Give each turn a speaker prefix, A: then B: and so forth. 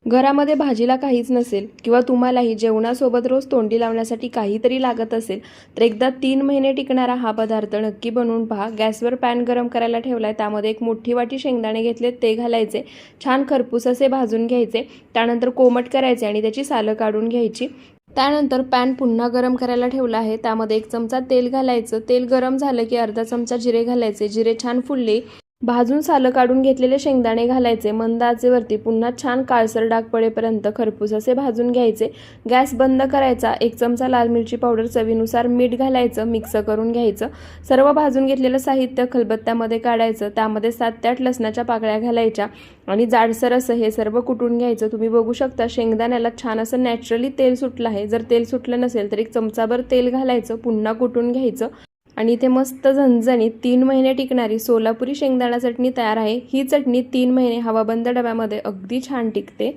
A: घरामध्ये भाजीला काहीच नसेल किंवा तुम्हालाही जेवणासोबत रोज तोंडी लावण्यासाठी काहीतरी लागत असेल तर एकदा 3 महिने टिकणारा हा पदार्थ नक्की बनवून पहा। गॅसवर पॅन गरम करायला ठेवलाय, त्यामध्ये एक मोठी वाटी शेंगदाणे घेतले, ते घालायचे, छान खरपूस असे भाजून घ्यायचे, त्यानंतर कोमट करायचे आणि त्याची सालं काढून घ्यायची। त्यानंतर पॅन पुन्हा गरम करायला ठेवला आहे, त्यामध्ये 1 चमचा तेल घालायचं, तेल गरम झालं की अर्धा चमचा जिरे घालायचे, जिरे छान फुलले भाजून सालं काढून घेतलेले शेंगदाणे घालायचे, मंद आचेवरती पुन्हा छान काळसर डाग पडेपर्यंत खरपूस असे भाजून घ्यायचे। गॅस बंद करायचा, 1 चमचा लाल मिरची पावडर, चवीनुसार मीठ घालायचं, मिक्स करून घ्यायचं। सर्व भाजून घेतलेलं साहित्य खलबत्त्यामध्ये काढायचं, त्यामध्ये 7 ते 8 लसणाच्या पाकळ्या घालायच्या आणि जाडसर असं हे सर्व कुटून घ्यायचं। तुम्ही बघू शकता शेंगदाण्याला छान असं नॅचरली तेल सुटलं आहे। जर तेल सुटलं नसेल तर 1 चमचाभर तेल घालायचं, पुन्हा कुटून घ्यायचं आणि इथे मस्त झणझणीत 3 महिने टिकणारी सोलापुरी शेंगदाणा चटणी तयार आहे। ही चटणी 3 महिने हवाबंद डब्यामध्ये अगदी छान टिकते।